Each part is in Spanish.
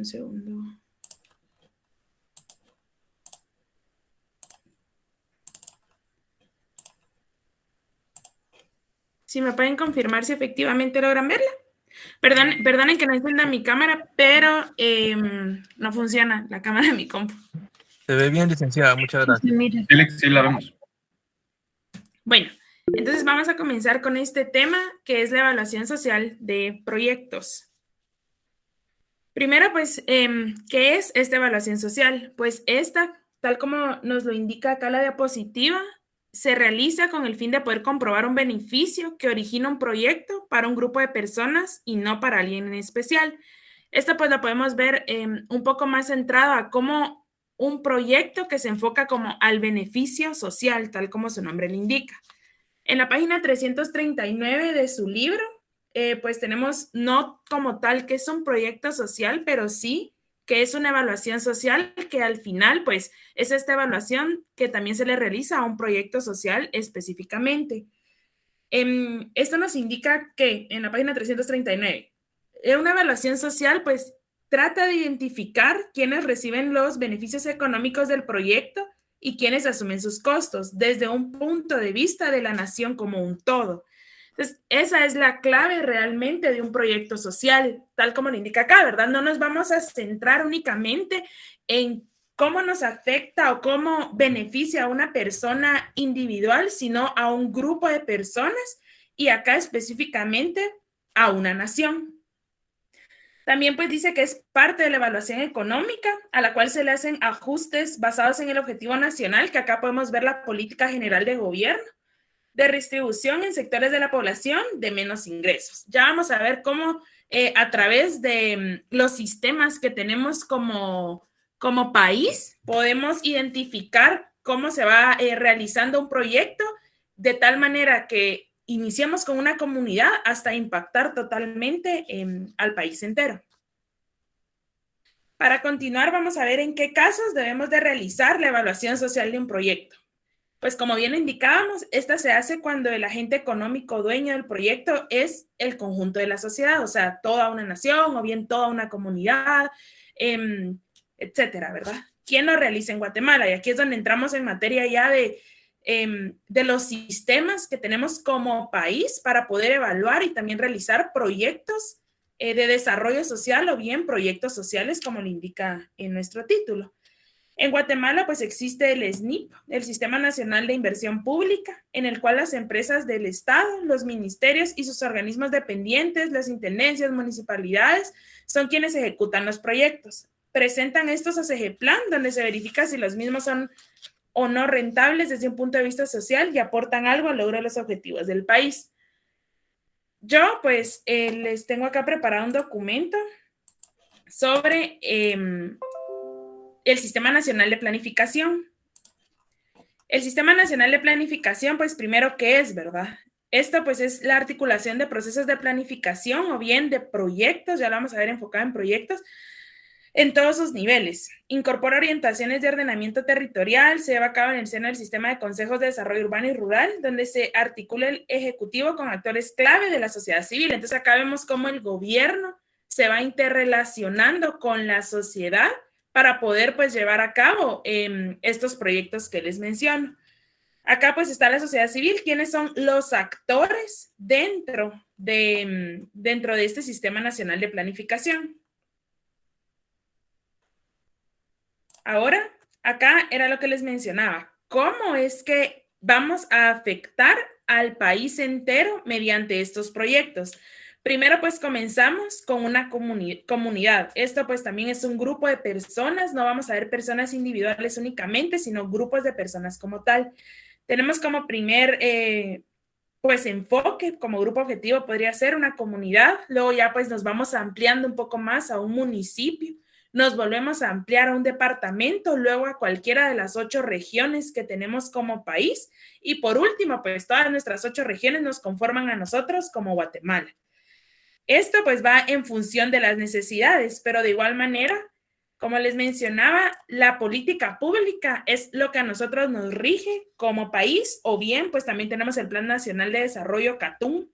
segundo. Si me pueden confirmar si efectivamente logran verla. Perdonen que no encienda mi cámara, pero no funciona la cámara de mi compu. Se ve bien, licenciada. Muchas gracias. Sí, la vemos. Bueno, entonces vamos a comenzar con este tema, que es la evaluación social de proyectos. Primero, pues, ¿qué es esta evaluación social? Pues esta, tal como nos lo indica acá la diapositiva, se realiza con el fin de poder comprobar un beneficio que origina un proyecto para un grupo de personas y no para alguien en especial. Esta pues la podemos ver un poco más centrado a cómo un proyecto que se enfoca como al beneficio social, tal como su nombre le indica. En la página 339 de su libro, pues tenemos no como tal que es un proyecto social, pero sí que es una evaluación social que al final, pues, es esta evaluación que también se le realiza a un proyecto social específicamente. Esto nos indica que en la página 339, una evaluación social, pues, trata de identificar quiénes reciben los beneficios económicos del proyecto y quiénes asumen sus costos desde un punto de vista de la nación como un todo. Entonces, esa es la clave realmente de un proyecto social, tal como lo indica acá, ¿verdad? No nos vamos a centrar únicamente en cómo nos afecta o cómo beneficia a una persona individual, sino a un grupo de personas y acá específicamente a una nación. También pues dice que es parte de la evaluación económica a la cual se le hacen ajustes basados en el objetivo nacional, que acá podemos ver la política general de gobierno, de redistribución en sectores de la población de menos ingresos. Ya vamos a ver cómo a través de los sistemas que tenemos como país podemos identificar cómo se va realizando un proyecto de tal manera que iniciemos con una comunidad hasta impactar totalmente al país entero. Para continuar, vamos a ver en qué casos debemos de realizar la evaluación social de un proyecto. Pues como bien indicábamos, esta se hace cuando el agente económico dueño del proyecto es el conjunto de la sociedad, o sea, toda una nación o bien toda una comunidad, etcétera, ¿verdad? ¿Quién lo realiza en Guatemala? Y aquí es donde entramos en materia ya de los sistemas que tenemos como país para poder evaluar y también realizar proyectos de desarrollo social o bien proyectos sociales, como lo indica en nuestro título. En Guatemala, pues existe el SNIP, el Sistema Nacional de Inversión Pública, en el cual las empresas del Estado, los ministerios y sus organismos dependientes, las intendencias, municipalidades, son quienes ejecutan los proyectos. Presentan estos a CEGEPLAN, donde se verifica si los mismos son o no rentables desde un punto de vista social y aportan algo al logro de los objetivos del país. Yo, pues, les tengo acá preparado un documento sobre el Sistema Nacional de Planificación. El Sistema Nacional de Planificación, pues primero, ¿qué es, verdad? Esto, pues, es la articulación de procesos de planificación o bien de proyectos, ya lo vamos a ver enfocado en proyectos, en todos sus niveles. Incorpora orientaciones de ordenamiento territorial, se lleva a cabo en el seno del Sistema de Consejos de Desarrollo Urbano y Rural, donde se articula el ejecutivo con actores clave de la sociedad civil. Entonces, acá vemos cómo el gobierno se va interrelacionando con la sociedad para poder, pues, llevar a cabo estos proyectos que les menciono. Acá, pues, está la sociedad civil, quienes son los actores dentro de este Sistema Nacional de Planificación. Ahora, acá era lo que les mencionaba. ¿Cómo es que vamos a afectar al país entero mediante estos proyectos? Primero, pues comenzamos con una comunidad. Esto pues también es un grupo de personas, no vamos a ver personas individuales únicamente, sino grupos de personas como tal. Tenemos como primer pues enfoque, como grupo objetivo podría ser una comunidad, luego ya pues nos vamos ampliando un poco más a un municipio, nos volvemos a ampliar a un departamento, luego a cualquiera de las 8 regiones que tenemos como país y por último, pues todas nuestras 8 regiones nos conforman a nosotros como Guatemala. Esto pues va en función de las necesidades, pero de igual manera, como les mencionaba, la política pública es lo que a nosotros nos rige como país o bien pues también tenemos el Plan Nacional de Desarrollo CATUM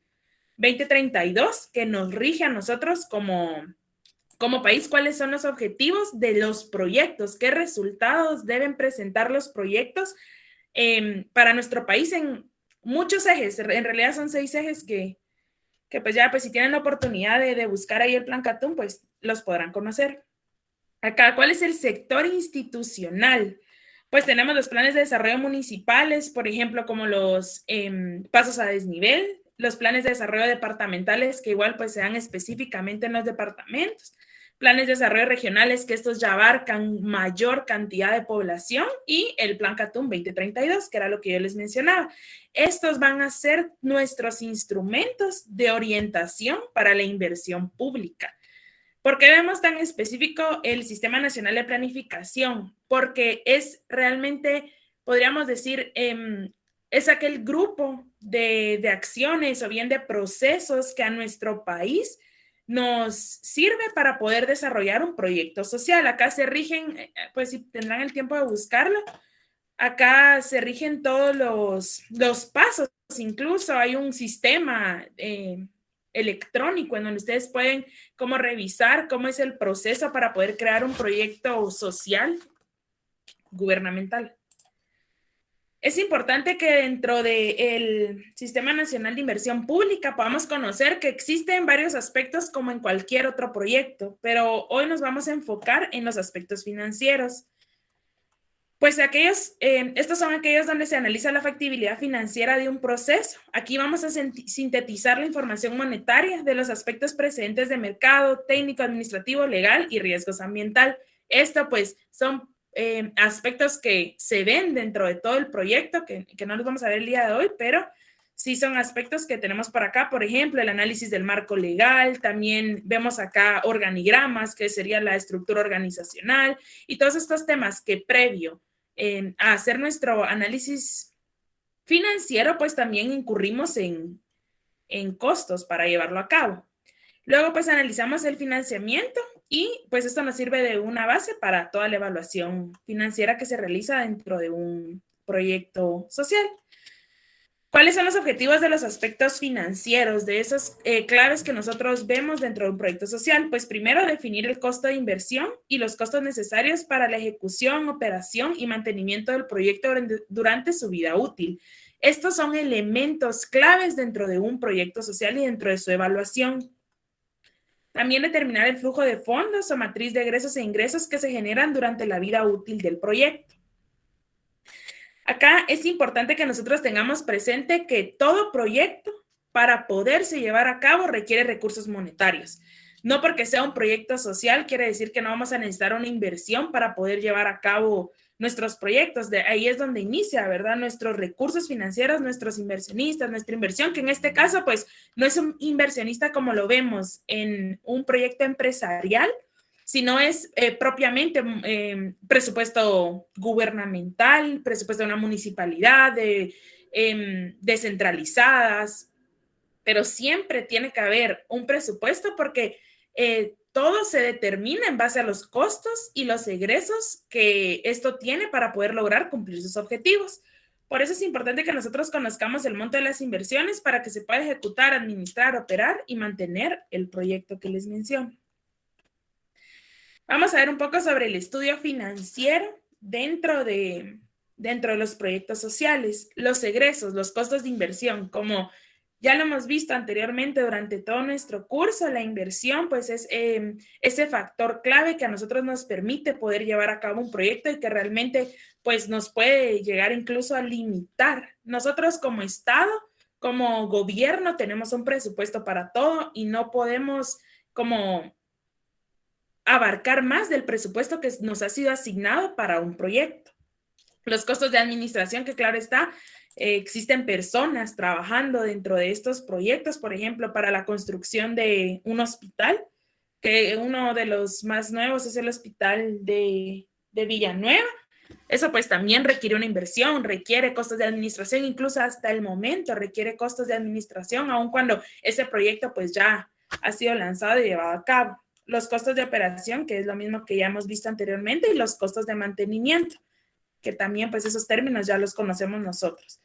2032 que nos rige a nosotros como como país, ¿cuáles son los objetivos de los proyectos? ¿Qué resultados deben presentar los proyectos para nuestro país en muchos ejes? En realidad son 6 ejes que pues ya, pues si tienen la oportunidad de buscar ahí el Plan Catún, pues los podrán conocer. Acá, ¿cuál es el sector institucional? Pues tenemos los planes de desarrollo municipales, por ejemplo, como los pasos a desnivel, los planes de desarrollo departamentales, que igual pues se dan específicamente en los departamentos, planes de desarrollo regionales, que estos ya abarcan mayor cantidad de población, y el Plan Catún 2032, que era lo que yo les mencionaba. Estos van a ser nuestros instrumentos de orientación para la inversión pública. ¿Por qué vemos tan específico el Sistema Nacional de Planificación? Porque es realmente, podríamos decir, es aquel grupo de acciones o bien de procesos que a nuestro país nos sirve para poder desarrollar un proyecto social. Acá se rigen, pues si tendrán el tiempo de buscarlo, acá se rigen todos los pasos, incluso hay un sistema electrónico en donde ustedes pueden como revisar cómo es el proceso para poder crear un proyecto social gubernamental. Es importante que dentro del Sistema Nacional de Inversión Pública podamos conocer que existen varios aspectos como en cualquier otro proyecto, pero hoy nos vamos a enfocar en los aspectos financieros. Pues estos son aquellos donde se analiza la factibilidad financiera de un proceso. Aquí vamos a sintetizar la información monetaria de los aspectos precedentes de mercado, técnico, administrativo, legal y riesgos ambiental. Esto pues son aspectos que se ven dentro de todo el proyecto, que no los vamos a ver el día de hoy, pero sí son aspectos que tenemos por acá. Por ejemplo, el análisis del marco legal, también vemos acá organigramas, que sería la estructura organizacional, y todos estos temas que previo a hacer nuestro análisis financiero, pues también incurrimos en costos para llevarlo a cabo. Luego, pues analizamos el financiamiento y pues esto nos sirve de una base para toda la evaluación financiera que se realiza dentro de un proyecto social. ¿Cuáles son los objetivos de los aspectos financieros, de esas claves que nosotros vemos dentro de un proyecto social? Pues primero, definir el costo de inversión y los costos necesarios para la ejecución, operación y mantenimiento del proyecto durante su vida útil. Estos son elementos claves dentro de un proyecto social y dentro de su evaluación. También determinar el flujo de fondos o matriz de egresos e ingresos que se generan durante la vida útil del proyecto. Acá es importante que nosotros tengamos presente que todo proyecto, para poderse llevar a cabo, requiere recursos monetarios. No porque sea un proyecto social quiere decir que no vamos a necesitar una inversión para poder llevar a cabo nuestros proyectos. De ahí es donde inicia, ¿verdad? Nuestros recursos financieros, nuestros inversionistas, nuestra inversión, que en este caso, pues, no es un inversionista como lo vemos en un proyecto empresarial, sino es propiamente presupuesto gubernamental, presupuesto de una municipalidad, descentralizadas, pero siempre tiene que haber un presupuesto porque todo se determina en base a los costos y los egresos que esto tiene para poder lograr cumplir sus objetivos. Por eso es importante que nosotros conozcamos el monto de las inversiones para que se pueda ejecutar, administrar, operar y mantener el proyecto que les menciono. Vamos a ver un poco sobre el estudio financiero dentro de los proyectos sociales, los egresos, los costos de inversión. Como ya lo hemos visto anteriormente durante todo nuestro curso, la inversión pues es ese factor clave que a nosotros nos permite poder llevar a cabo un proyecto y que realmente pues nos puede llegar incluso a limitar. Nosotros como Estado, como gobierno, tenemos un presupuesto para todo y no podemos como abarcar más del presupuesto que nos ha sido asignado para un proyecto. Los costos de administración, que claro está, existen personas trabajando dentro de estos proyectos, por ejemplo, para la construcción de un hospital, que uno de los más nuevos es el hospital de Villanueva. Eso pues también requiere una inversión, requiere costos de administración, incluso hasta el momento requiere costos de administración, aun cuando ese proyecto pues ya ha sido lanzado y llevado a cabo. Los costos de operación, que es lo mismo que ya hemos visto anteriormente, y los costos de mantenimiento, que también pues esos términos ya los conocemos nosotros.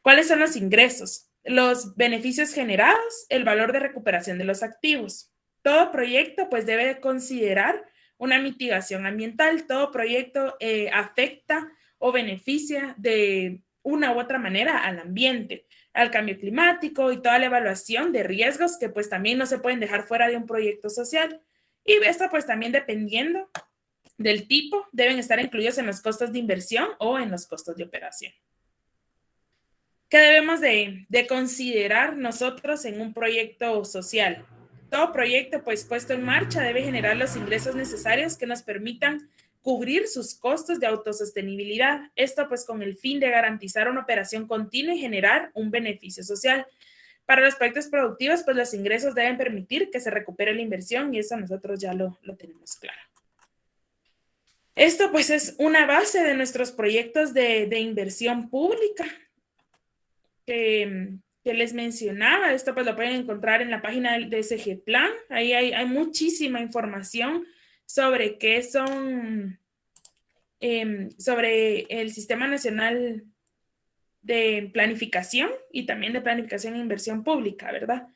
¿Cuáles son los ingresos? Los beneficios generados, el valor de recuperación de los activos. todo proyecto pues debe considerar una mitigación ambiental. Todo proyecto afecta o beneficia de una u otra manera al ambiente, al cambio climático y toda la evaluación de riesgos que pues también no se pueden dejar fuera de un proyecto social. Y esto pues también dependiendo del tipo, deben estar incluidos en los costos de inversión o en los costos de operación. ¿Qué debemos de considerar nosotros en un proyecto social? Todo proyecto pues puesto en marcha debe generar los ingresos necesarios que nos permitan cubrir sus costos de autosostenibilidad. Esto pues con el fin de garantizar una operación continua y generar un beneficio social. Para los proyectos productivos, pues los ingresos deben permitir que se recupere la inversión y eso nosotros ya lo tenemos claro. Esto pues es una base de nuestros proyectos de inversión pública que les mencionaba. Esto pues lo pueden encontrar en la página de SG Plan. Ahí hay muchísima información sobre qué son, sobre el Sistema Nacional de Planificación y también de Planificación e Inversión Pública, ¿verdad?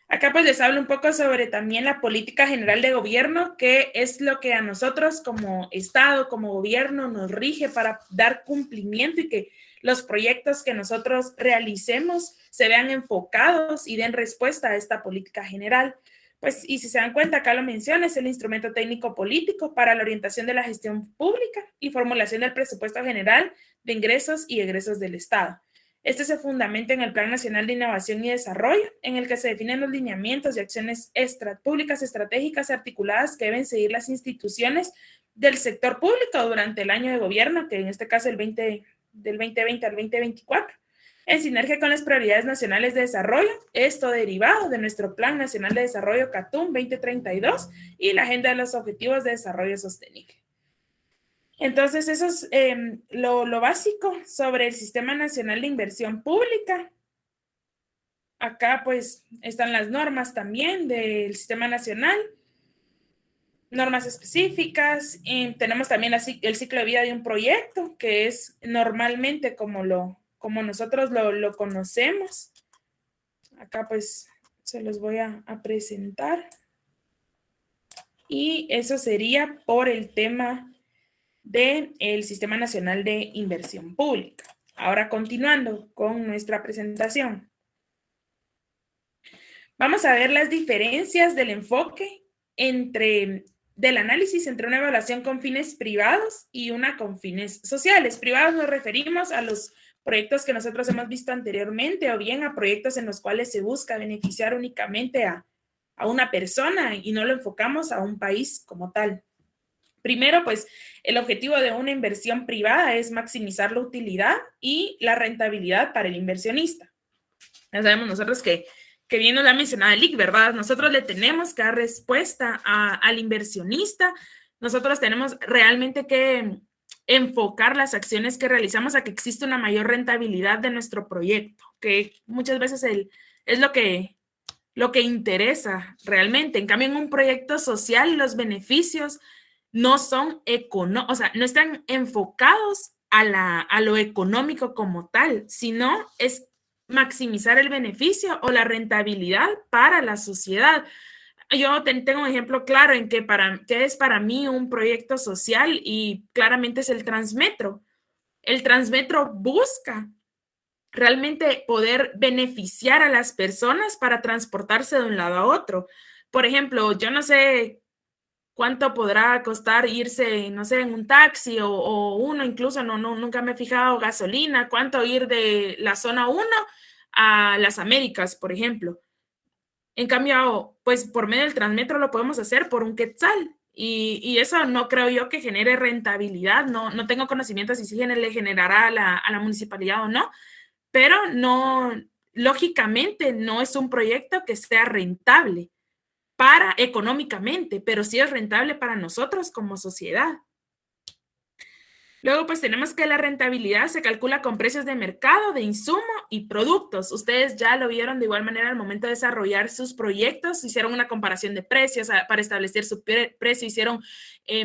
Acá pues les hablo un poco sobre también la política general de gobierno, que es lo que a nosotros como Estado, como gobierno, nos rige para dar cumplimiento y que los proyectos que nosotros realicemos se vean enfocados y den respuesta a esta política general. Pues, y si se dan cuenta, acá lo menciona, es el instrumento técnico político para la orientación de la gestión pública y formulación del presupuesto general de ingresos y egresos del Estado. Este se fundamenta en el Plan Nacional de Innovación y Desarrollo, en el que se definen los lineamientos y acciones públicas estratégicas articuladas que deben seguir las instituciones del sector público durante el año de gobierno, que en este caso del 2020 al 2024, en sinergia con las prioridades nacionales de desarrollo, esto derivado de nuestro Plan Nacional de Desarrollo CATUM 2032 y la Agenda de los Objetivos de Desarrollo Sostenible. Entonces, eso es lo básico sobre el Sistema Nacional de Inversión Pública. Acá, pues, están las normas también del Sistema Nacional, normas específicas. Y tenemos también el ciclo de vida de un proyecto, que es normalmente como nosotros lo conocemos. Acá, pues, se los voy a presentar. Y eso sería por el tema del Sistema Nacional de Inversión Pública. Ahora, continuando con nuestra presentación. Vamos a ver las diferencias del enfoque del análisis entre una evaluación con fines privados y una con fines sociales. Privados nos referimos a los proyectos que nosotros hemos visto anteriormente o bien a proyectos en los cuales se busca beneficiar únicamente a una persona y no lo enfocamos a un país como tal. Primero, pues el objetivo de una inversión privada es maximizar la utilidad y la rentabilidad para el inversionista. Ya sabemos nosotros que bien nos la ha mencionado el IC, ¿verdad? Nosotros le tenemos que dar respuesta al inversionista. Nosotros tenemos realmente que enfocar las acciones que realizamos a que exista una mayor rentabilidad de nuestro proyecto, que muchas veces es lo que interesa realmente. En cambio, en un proyecto social, los beneficios no son no están enfocados a lo económico como tal, sino es maximizar el beneficio o la rentabilidad para la sociedad. Yo tengo un ejemplo claro en que es para mí un proyecto social y claramente es el Transmetro. El Transmetro busca realmente poder beneficiar a las personas para transportarse de un lado a otro. Por ejemplo, yo no sé cuánto podrá costar irse, no sé, en un taxi o uno, incluso nunca me he fijado gasolina, cuánto ir de la zona 1 a las Américas, por ejemplo. En cambio, pues por medio del Transmetro lo podemos hacer por un quetzal y eso no creo yo que genere rentabilidad, no tengo conocimiento si sí le generará a la municipalidad o no, pero no, lógicamente no es un proyecto que sea rentable económicamente, pero sí es rentable para nosotros como sociedad. Luego, pues tenemos que la rentabilidad se calcula con precios de mercado, de insumo y productos. Ustedes ya lo vieron de igual manera al momento de desarrollar sus proyectos, hicieron una comparación de precios para establecer su precio, hicieron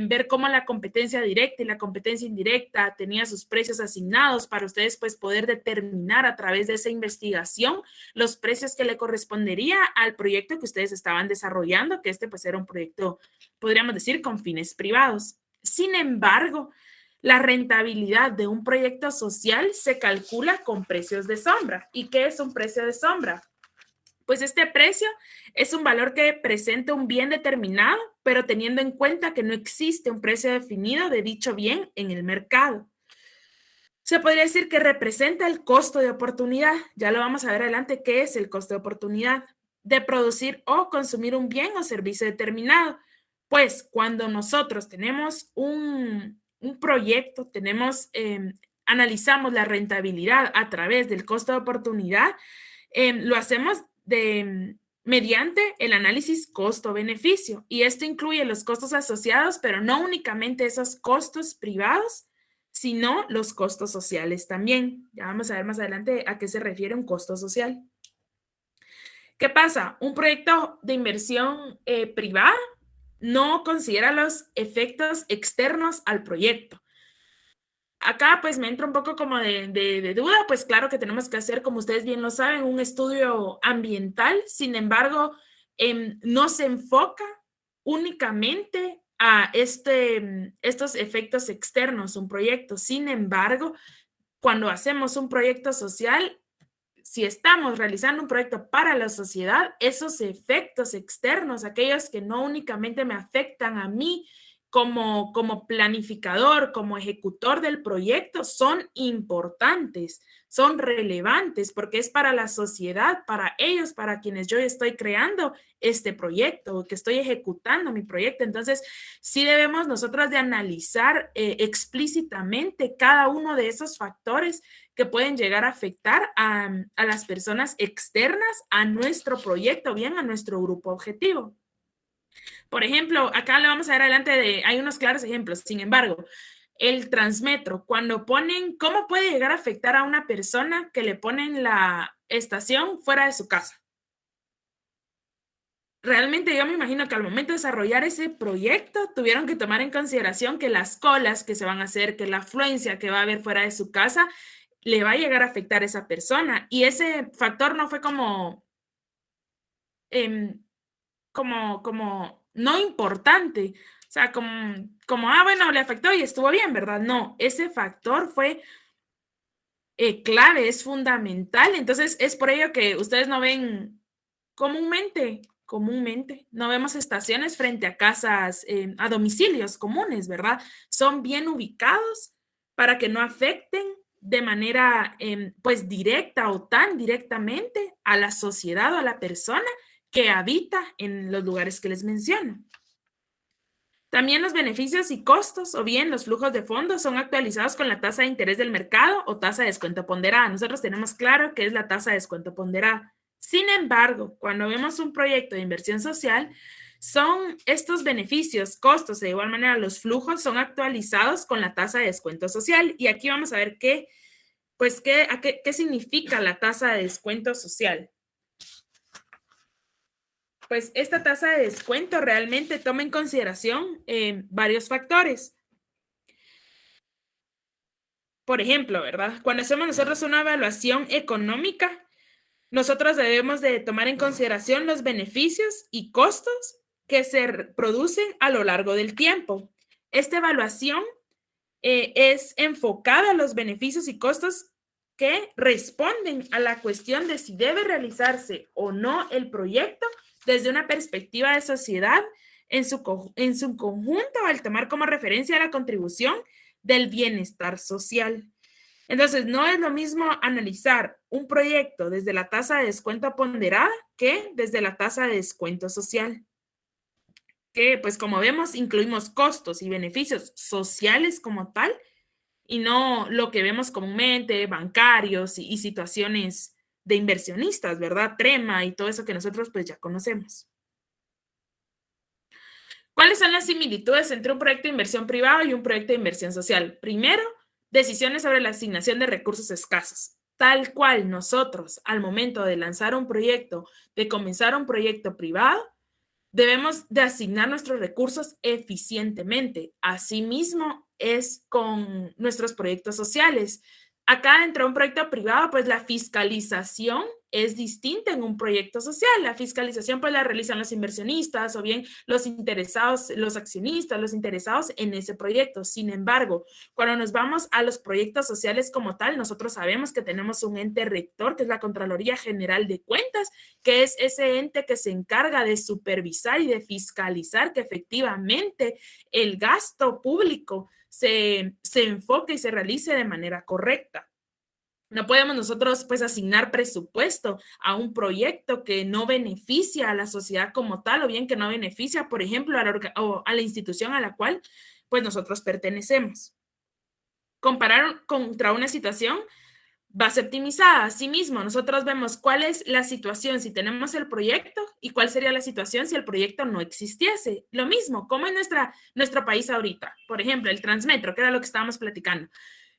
ver cómo la competencia directa y la competencia indirecta tenía sus precios asignados para ustedes pues poder determinar a través de esa investigación los precios que le correspondería al proyecto que ustedes estaban desarrollando, que este pues era un proyecto, podríamos decir, con fines privados. Sin embargo, la rentabilidad de un proyecto social se calcula con precios de sombra. ¿Y qué es un precio de sombra? Pues este precio es un valor que presenta un bien determinado, pero teniendo en cuenta que no existe un precio definido de dicho bien en el mercado. Se podría decir que representa el costo de oportunidad. Ya lo vamos a ver adelante qué es el costo de oportunidad de producir o consumir un bien o servicio determinado. Pues cuando nosotros tenemos un proyecto, analizamos la rentabilidad a través del costo de oportunidad, lo hacemos mediante el análisis costo-beneficio. Y esto incluye los costos asociados, pero no únicamente esos costos privados, sino los costos sociales también. Ya vamos a ver más adelante a qué se refiere un costo social. ¿Qué pasa? Un proyecto de inversión privada no considera los efectos externos al proyecto. Acá pues me entra un poco como de duda, pues claro que tenemos que hacer, como ustedes bien lo saben, un estudio ambiental. Sin embargo, no se enfoca únicamente a estos efectos externos, un proyecto. Sin embargo, cuando hacemos un proyecto social, si estamos realizando un proyecto para la sociedad, esos efectos externos, aquellos que no únicamente me afectan a mí como planificador, como ejecutor del proyecto, son importantes, son relevantes, porque es para la sociedad, para ellos, para quienes yo estoy creando este proyecto, que estoy ejecutando mi proyecto. Entonces, sí debemos nosotros de analizar explícitamente cada uno de esos factores que pueden llegar a afectar a las personas externas a nuestro proyecto, bien, a nuestro grupo objetivo. Por ejemplo, acá le vamos a ver adelante hay unos claros ejemplos. Sin embargo, el Transmetro, cuando ponen, ¿cómo puede llegar a afectar a una persona que le ponen la estación fuera de su casa? Realmente yo me imagino que al momento de desarrollar ese proyecto tuvieron que tomar en consideración que las colas que se van a hacer, que la afluencia que va a haber fuera de su casa, le va a llegar a afectar a esa persona. Y ese factor no fue como no importante, o sea, bueno, le afectó y estuvo bien, ¿verdad? No, ese factor fue clave, es fundamental. Entonces, es por ello que ustedes no ven comúnmente, no vemos estaciones frente a casas, a domicilios comunes, ¿verdad? Son bien ubicados para que no afecten de manera, pues, directa o tan directamente a la sociedad o a la persona que habita en los lugares que les menciono. También los beneficios y costos o bien los flujos de fondos son actualizados con la tasa de interés del mercado o tasa de descuento ponderada. Nosotros tenemos claro qué es la tasa de descuento ponderada. Sin embargo, cuando vemos un proyecto de inversión social, son estos beneficios, costos, de igual manera los flujos son actualizados con la tasa de descuento social. Y aquí vamos a ver qué significa la tasa de descuento social. Pues esta tasa de descuento realmente toma en consideración varios factores. Por ejemplo, ¿verdad? Cuando hacemos nosotros una evaluación económica, nosotros debemos de tomar en consideración los beneficios y costos que se producen a lo largo del tiempo. Esta evaluación es enfocada a los beneficios y costos que responden a la cuestión de si debe realizarse o no el proyecto desde una perspectiva de sociedad en su conjunto, al tomar como referencia la contribución del bienestar social. Entonces, no es lo mismo analizar un proyecto desde la tasa de descuento ponderada que desde la tasa de descuento social. Que, pues, como vemos, incluimos costos y beneficios sociales como tal y no lo que vemos comúnmente, bancarios y situaciones de inversionistas, ¿verdad? Trema y todo eso que nosotros pues ya conocemos. ¿Cuáles son las similitudes entre un proyecto de inversión privado y un proyecto de inversión social? Primero, decisiones sobre la asignación de recursos escasos. Tal cual nosotros, al momento de lanzar un proyecto, de comenzar un proyecto privado, debemos de asignar nuestros recursos eficientemente. Asimismo, es con nuestros proyectos sociales. Acá dentro de un proyecto privado, pues la fiscalización es distinta en un proyecto social. La fiscalización pues la realizan los inversionistas o bien los interesados, los accionistas, los interesados en ese proyecto. Sin embargo, cuando nos vamos a los proyectos sociales como tal, nosotros sabemos que tenemos un ente rector, que es la Contraloría General de Cuentas, que es ese ente que se encarga de supervisar y de fiscalizar que efectivamente el gasto público se enfoque y se realice de manera correcta. No podemos nosotros pues asignar presupuesto a un proyecto que no beneficia a la sociedad como tal o bien que no beneficia, por ejemplo, a la institución a la cual pues nosotros pertenecemos. Comparar contra una situación va a ser optimizada. Asimismo, nosotros vemos cuál es la situación si tenemos el proyecto y cuál sería la situación si el proyecto no existiese. Lo mismo, como en nuestro país ahorita. Por ejemplo, el Transmetro, que era lo que estábamos platicando.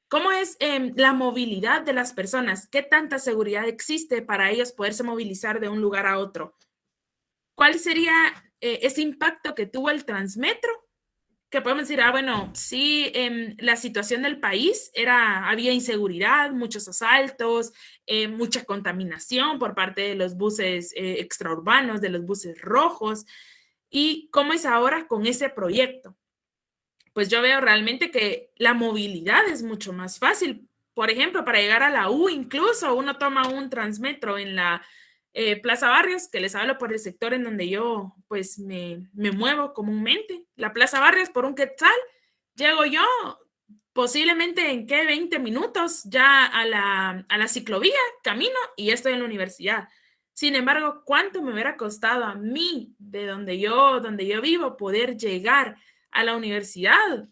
¿Cómo es la movilidad de las personas? ¿Qué tanta seguridad existe para ellos poderse movilizar de un lugar a otro? ¿Cuál sería ese impacto que tuvo el Transmetro? Que podemos decir, bueno, sí, la situación del país había inseguridad, muchos asaltos, mucha contaminación por parte de los buses extraurbanos, de los buses rojos. ¿Y cómo es ahora con ese proyecto? Pues yo veo realmente que la movilidad es mucho más fácil. Por ejemplo, para llegar a la U, incluso uno toma un Transmetro en la Plaza Barrios, que les hablo por el sector en donde yo pues me muevo comúnmente. La Plaza Barrios por un quetzal, llego yo posiblemente en 20 minutos ya a la ciclovía, camino y ya estoy en la universidad. Sin embargo, ¿cuánto me hubiera costado a mí, de donde yo vivo, poder llegar a la universidad?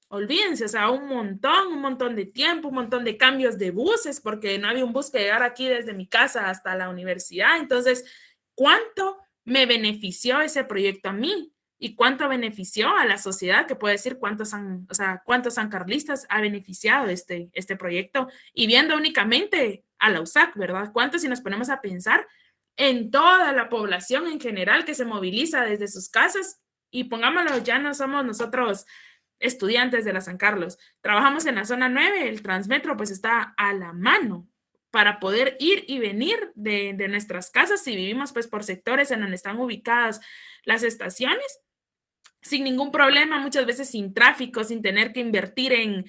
Olvídense, o sea, un montón de tiempo, un montón de cambios de buses, porque no había un bus que llegara aquí desde mi casa hasta la universidad. Entonces, ¿cuánto me benefició ese proyecto a mí? ¿Y cuánto benefició a la sociedad? Que puede decir cuántos sancarlistas ha beneficiado este proyecto. Y viendo únicamente a la USAC, ¿verdad? ¿Cuántos si nos ponemos a pensar en toda la población en general que se moviliza desde sus casas? Y pongámoslo, ya no somos nosotros estudiantes de la San Carlos, trabajamos en la zona 9, el Transmetro pues está a la mano para poder ir y venir de nuestras casas si vivimos pues por sectores en donde están ubicadas las estaciones, sin ningún problema, muchas veces sin tráfico, sin tener que invertir en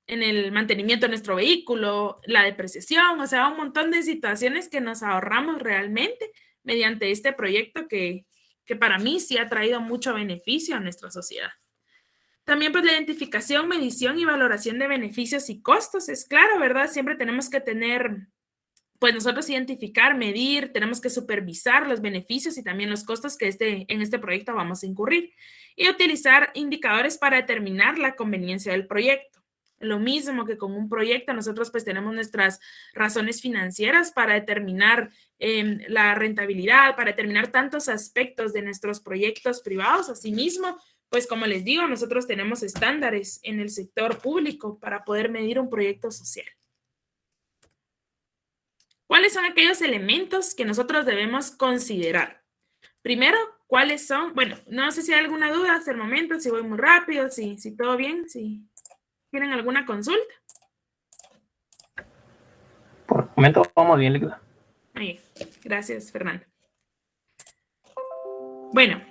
el mantenimiento de nuestro vehículo, la depreciación, o sea, un montón de situaciones que nos ahorramos realmente mediante este proyecto que para mí sí ha traído mucho beneficio a nuestra sociedad. También pues la identificación, medición y valoración de beneficios y costos. Es claro, ¿verdad? Siempre tenemos que tener, pues nosotros identificar, medir, tenemos que supervisar los beneficios y también los costos que en este proyecto vamos a incurrir y utilizar indicadores para determinar la conveniencia del proyecto. Lo mismo que con un proyecto, nosotros pues tenemos nuestras razones financieras para determinar la rentabilidad, para determinar tantos aspectos de nuestros proyectos privados. Asimismo, pues como les digo, nosotros tenemos estándares en el sector público para poder medir un proyecto social. ¿Cuáles son aquellos elementos que nosotros debemos considerar? Primero, ¿cuáles son? Bueno, no sé si hay alguna duda hasta el momento, si voy muy rápido, si todo bien, si tienen alguna consulta. Por el momento vamos bien, Líquida. Ahí, gracias, Fernando. Bueno,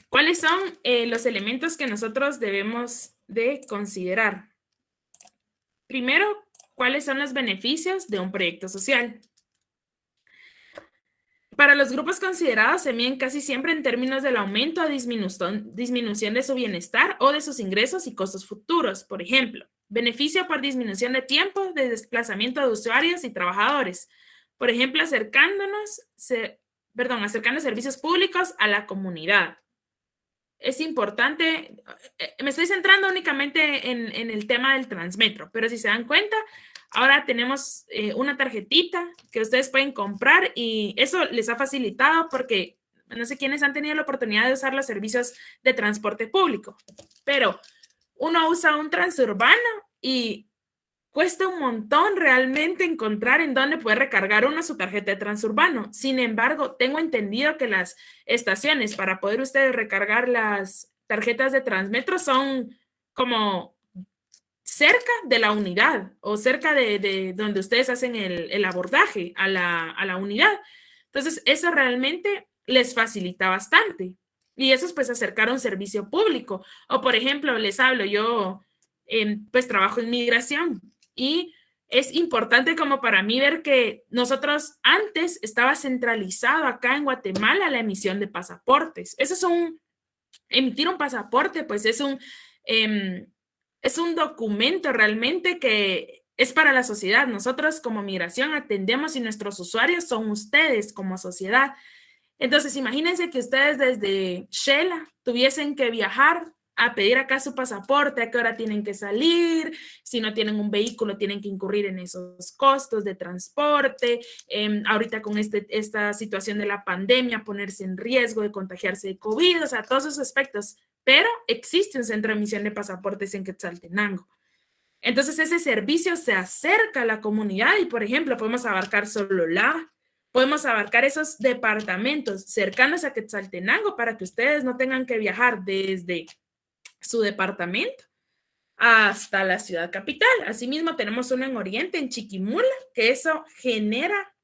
¿cuáles son los elementos que nosotros debemos de considerar? Primero, ¿cuáles son los beneficios de un proyecto social? Para los grupos considerados se miden casi siempre en términos del aumento o disminución de su bienestar o de sus ingresos y costos futuros. Por ejemplo, beneficio por disminución de tiempo de desplazamiento de usuarios y trabajadores. Por ejemplo, acercando servicios públicos a la comunidad. Es importante, me estoy centrando únicamente en el tema del Transmetro, pero si se dan cuenta, ahora tenemos una tarjetita que ustedes pueden comprar y eso les ha facilitado porque no sé quiénes han tenido la oportunidad de usar los servicios de transporte público, pero uno usa un transurbano y cuesta un montón realmente encontrar en dónde poder recargar uno su tarjeta de transurbano. Sin embargo, tengo entendido que las estaciones para poder ustedes recargar las tarjetas de Transmetro son como cerca de la unidad o cerca de donde ustedes hacen el abordaje a la unidad. Entonces, eso realmente les facilita bastante. Y eso es pues acercar un servicio público. O por ejemplo, les hablo, yo pues trabajo en migración y es importante como para mí ver que nosotros antes estaba centralizado acá en Guatemala la emisión de pasaportes. Eso es emitir un pasaporte, pues es un documento realmente que es para la sociedad. Nosotros como migración atendemos y nuestros usuarios son ustedes como sociedad. Entonces, imagínense que ustedes desde Shela tuviesen que viajar a pedir acá su pasaporte, a qué hora tienen que salir, si no tienen un vehículo tienen que incurrir en esos costos de transporte, ahorita con esta situación de la pandemia, ponerse en riesgo de contagiarse de COVID, o sea, todos esos aspectos, pero existe un centro de emisión de pasaportes en Quetzaltenango. Entonces ese servicio se acerca a la comunidad y, por ejemplo, podemos abarcar podemos abarcar esos departamentos cercanos a Quetzaltenango para que ustedes no tengan que viajar desde su departamento hasta la ciudad capital. Asimismo, tenemos uno en Oriente, en Chiquimula, que eso genera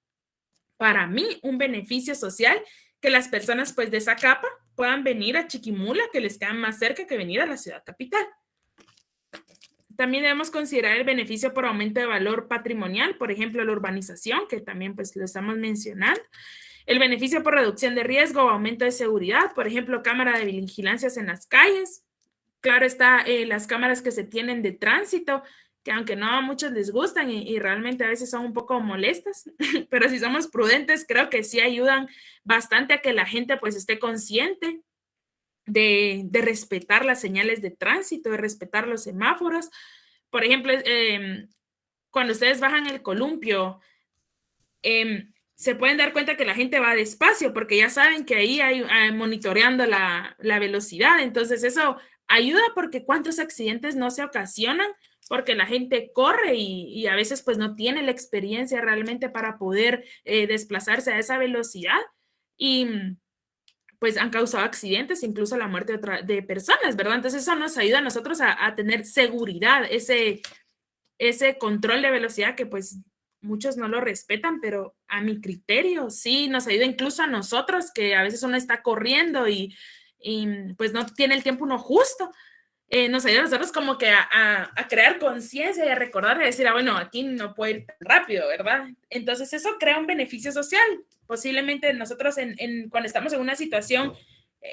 para mí un beneficio social, que las personas pues de esa capa puedan venir a Chiquimula, que les queda más cerca que venir a la ciudad capital. También debemos considerar el beneficio por aumento de valor patrimonial, por ejemplo, la urbanización, que también pues lo estamos mencionando. El beneficio por reducción de riesgo o aumento de seguridad, por ejemplo, cámara de vigilancias en las calles. Claro está, las cámaras que se tienen de tránsito, que aunque no a muchos les gustan y realmente a veces son un poco molestas, pero si somos prudentes, creo que sí ayudan bastante a que la gente pues esté consciente de respetar las señales de tránsito, de respetar los semáforos. Por ejemplo, cuando ustedes bajan el columpio, se pueden dar cuenta que la gente va despacio porque ya saben que ahí hay monitoreando la velocidad. Entonces eso ayuda porque cuántos accidentes no se ocasionan porque la gente corre y a veces pues no tiene la experiencia realmente para poder desplazarse a esa velocidad y pues han causado accidentes, incluso la muerte de personas, ¿verdad? Entonces eso nos ayuda a nosotros a tener seguridad, ese control de velocidad que pues muchos no lo respetan, pero a mi criterio sí nos ayuda incluso a nosotros, que a veces uno está corriendo y pues no tiene el tiempo uno justo. Nos ayuda a nosotros como que a crear conciencia y a recordar y a decir, bueno, aquí no puedo ir tan rápido, ¿verdad? Entonces eso crea un beneficio social. Posiblemente nosotros cuando estamos en una situación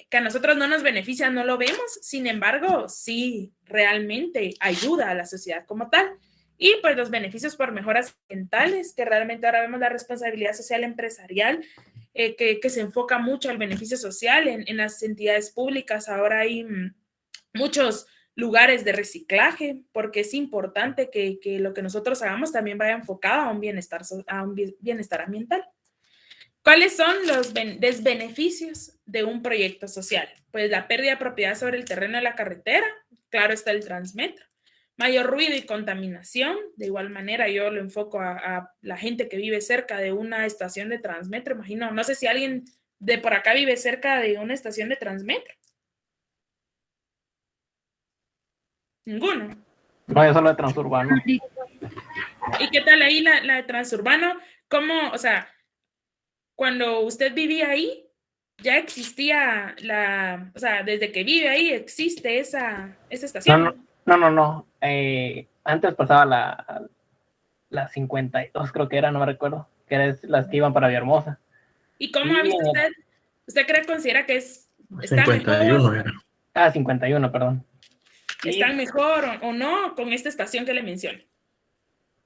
que a nosotros no nos beneficia, no lo vemos, sin embargo, sí, realmente ayuda a la sociedad como tal. Y pues los beneficios por mejoras ambientales, que realmente ahora vemos la responsabilidad social empresarial, que se enfoca mucho al beneficio social en las entidades públicas. Ahora hay muchos lugares de reciclaje, porque es importante que lo que nosotros hagamos también vaya enfocado a un bienestar ambiental. ¿Cuáles son los desbeneficios de un proyecto social? Pues la pérdida de propiedad sobre el terreno de la carretera, claro está el Transmetro, mayor ruido y contaminación, de igual manera yo lo enfoco a la gente que vive cerca de una estación de Transmetro, imagino, no sé si alguien de por acá vive cerca de una estación de Transmetro. Ninguno. No, yo solo de transurbano. ¿Y qué tal ahí la de transurbano? ¿Cómo, o sea, cuando usted vivía ahí, ya existía o sea, desde que vive ahí existe esa estación? No. Antes pasaba la 52, creo que era, no me recuerdo, que eran las que iban para Villahermosa. ¿Y cómo ha visto usted? ¿Usted considera que está 51 mejor? era. 51, perdón. ¿Están mejor o no con esta estación que le menciono?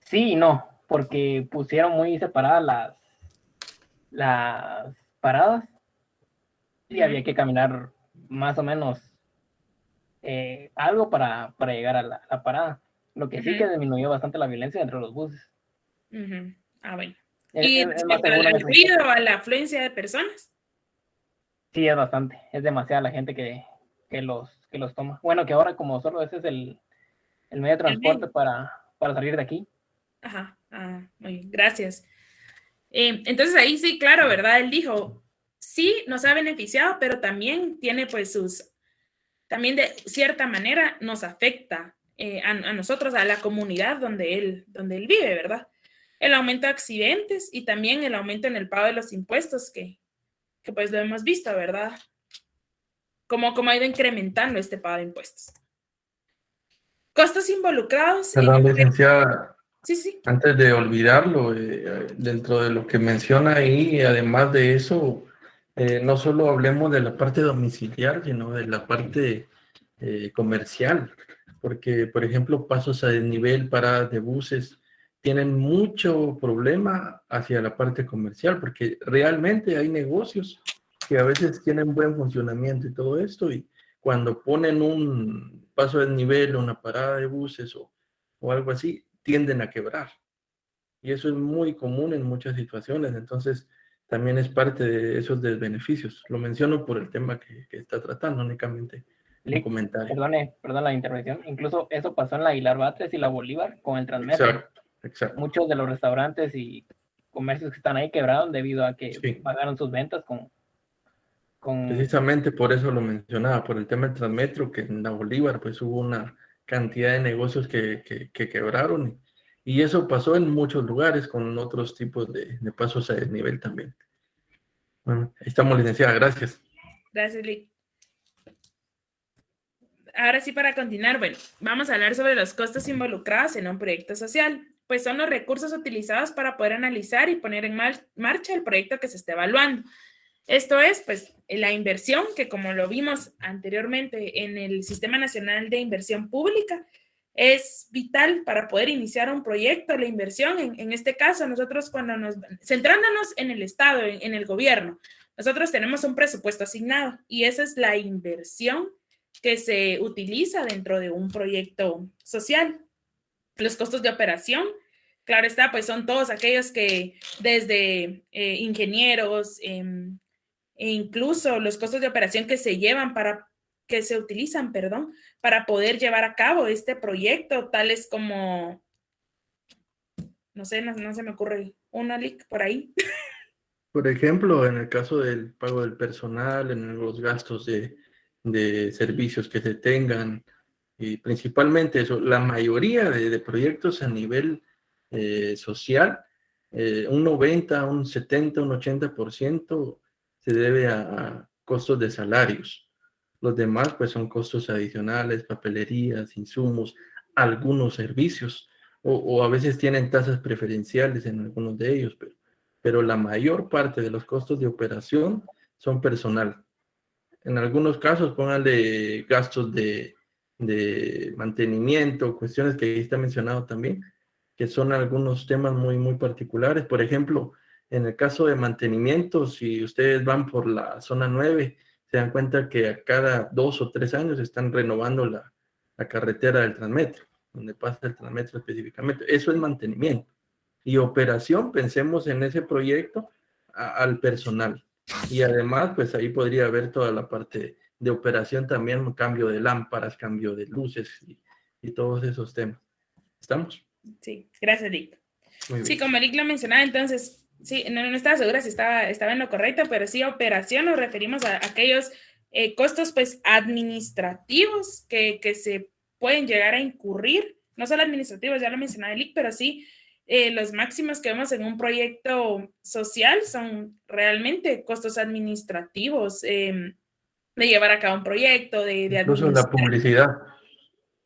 Sí y no, porque pusieron muy separadas las paradas y había que caminar más o menos algo para llegar a la parada. Lo que sí que disminuyó bastante la violencia entre los buses. Ah, bueno. ¿Y respecto al ruido, a la afluencia de personas? Sí, es bastante. Es demasiada la gente que que los toma. Bueno, que ahora como solo ese es el medio de transporte para salir de aquí. Ajá, muy bien, gracias. Entonces ahí sí, claro, ¿verdad? Él dijo, sí, nos ha beneficiado, pero también tiene pues también de cierta manera nos afecta a nosotros, a la comunidad donde él vive, ¿verdad? El aumento de accidentes y también el aumento en el pago de los impuestos que pues lo hemos visto, ¿verdad? Como ha ido incrementando este pago de impuestos. Costos involucrados. Perdón, licenciada, Sí. antes de olvidarlo, dentro de lo que menciona ahí, además de eso, no solo hablemos de la parte domiciliar, sino de la parte comercial, porque, por ejemplo, pasos a desnivel, paradas de buses, tienen mucho problema hacia la parte comercial, porque realmente hay negocios que a veces tienen buen funcionamiento y todo esto, y cuando ponen un paso a desnivel, una parada de buses o algo así, tienden a quebrar. Y eso es muy común en muchas situaciones, entonces también es parte de esos desbeneficios. Lo menciono por el tema que está tratando, únicamente un comentario. Perdón la intervención. Incluso eso pasó en la Aguilar Batres y la Bolívar con el Transmetro. Exacto. Muchos de los restaurantes y comercios que están ahí quebraron debido a que pagaron sus ventas con... Precisamente por eso lo mencionaba, por el tema del Transmetro, que en la Bolívar pues hubo una cantidad de negocios que quebraron y eso pasó en muchos lugares con otros tipos de pasos a desnivel también. Bueno, ahí estamos, licenciada, gracias. Gracias, Lick. Ahora sí, para continuar, bueno, vamos a hablar sobre los costos involucrados en un proyecto social. Pues son los recursos utilizados para poder analizar y poner en marcha el proyecto que se esté evaluando. Esto es, pues, la inversión que, como lo vimos anteriormente en el Sistema Nacional de Inversión Pública, es vital para poder iniciar un proyecto. La inversión, en este caso, nosotros centrándonos en el Estado, en el gobierno, nosotros tenemos un presupuesto asignado y esa es la inversión que se utiliza dentro de un proyecto social. Los costos de operación, claro está, pues son todos aquellos que desde ingenieros, e incluso los costos de operación que se utilizan, para poder llevar a cabo este proyecto, tales como, no sé, no se me ocurre una lic por ahí. Por ejemplo, en el caso del pago del personal, en los gastos de servicios que se tengan, y principalmente eso, la mayoría de proyectos a nivel social, un 90, un 70, un 80% se debe a costos de salarios. Los demás, pues, son costos adicionales, papelerías, insumos, algunos servicios, o a veces tienen tasas preferenciales en algunos de ellos, pero la mayor parte de los costos de operación son personal. En algunos casos, pónganle gastos de mantenimiento, cuestiones que ahí está mencionado también, que son algunos temas muy, muy particulares. Por ejemplo, en el caso de mantenimiento, si ustedes van por la zona 9, se dan cuenta que a cada 2 o 3 años están renovando la carretera del Transmetro, donde pasa el Transmetro específicamente. Eso es mantenimiento. Y operación, pensemos en ese proyecto al personal. Y además, pues ahí podría haber toda la parte de operación también, cambio de lámparas, cambio de luces y todos esos temas. ¿Estamos? Sí, gracias, Lick. Muy bien. Sí, como Lick lo mencionaba, entonces, sí, no estaba segura si estaba en lo correcto, pero sí, operación nos referimos a aquellos costos, pues, administrativos que se pueden llegar a incurrir, no solo administrativos, ya lo mencionaba Lick, pero sí, los máximos que vemos en un proyecto social son realmente costos administrativos, de llevar a cabo un proyecto, de Incluso administrar. la publicidad.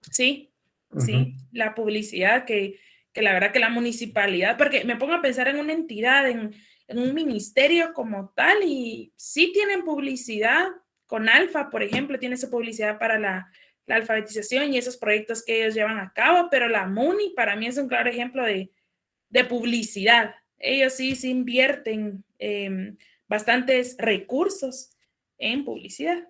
Sí, sí, la publicidad que la verdad que la municipalidad, porque me pongo a pensar en una entidad, en un ministerio como tal, y sí tienen publicidad, con Alfa, por ejemplo, tiene su publicidad para la alfabetización y esos proyectos que ellos llevan a cabo, pero la MUNI para mí es un claro ejemplo de publicidad. Ellos sí invierten bastantes recursos en publicidad.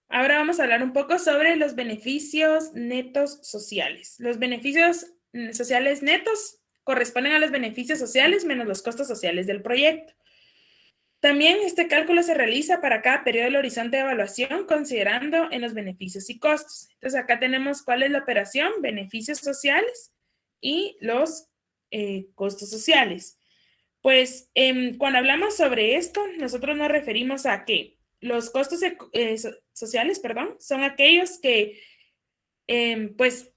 Ahora vamos a hablar un poco sobre los beneficios netos sociales. Los beneficios sociales netos corresponden a los beneficios sociales menos los costos sociales del proyecto. También este cálculo se realiza para cada periodo del horizonte de evaluación, considerando en los beneficios y costos. Entonces, acá tenemos cuál es la operación, beneficios sociales y los costos sociales. Pues, cuando hablamos sobre esto, nosotros nos referimos a que los costos sociales, perdón, son aquellos que, pues,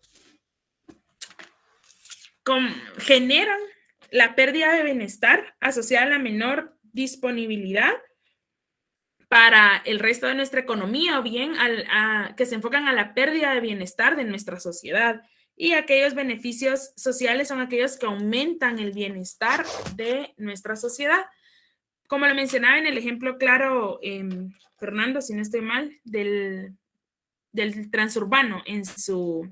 generan la pérdida de bienestar asociada a la menor disponibilidad para el resto de nuestra economía o bien que se enfocan a la pérdida de bienestar de nuestra sociedad. Y aquellos beneficios sociales son aquellos que aumentan el bienestar de nuestra sociedad. Como lo mencionaba en el ejemplo claro, Fernando, si no estoy mal, del transurbano en su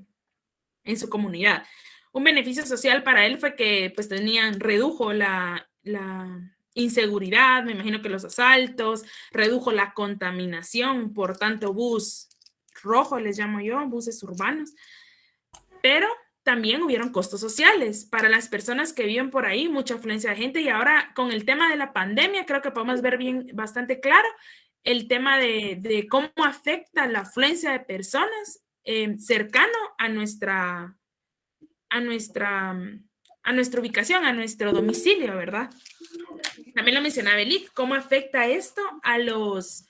comunidad. Un beneficio social para él fue que pues redujo la inseguridad, me imagino que los asaltos, redujo la contaminación por tanto bus rojo, les llamo yo, buses urbanos, pero también hubieron costos sociales para las personas que viven por ahí, mucha afluencia de gente, y ahora con el tema de la pandemia creo que podemos ver bastante claro el tema de cómo afecta la afluencia de personas cercano a nuestra ubicación, a nuestro domicilio, ¿verdad? También lo mencionaba Eli, cómo afecta esto a los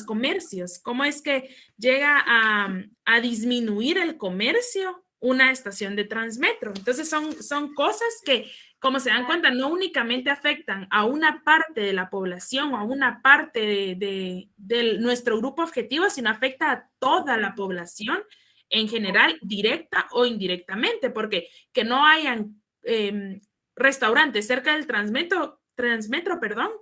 comercios, cómo es que llega a disminuir el comercio una estación de Transmetro. Entonces son cosas que, como se dan cuenta, no únicamente afectan a una parte de la población o a una parte de nuestro grupo objetivo, sino afecta a toda la población en general, directa o indirectamente, porque que no hayan restaurantes cerca del Transmetro,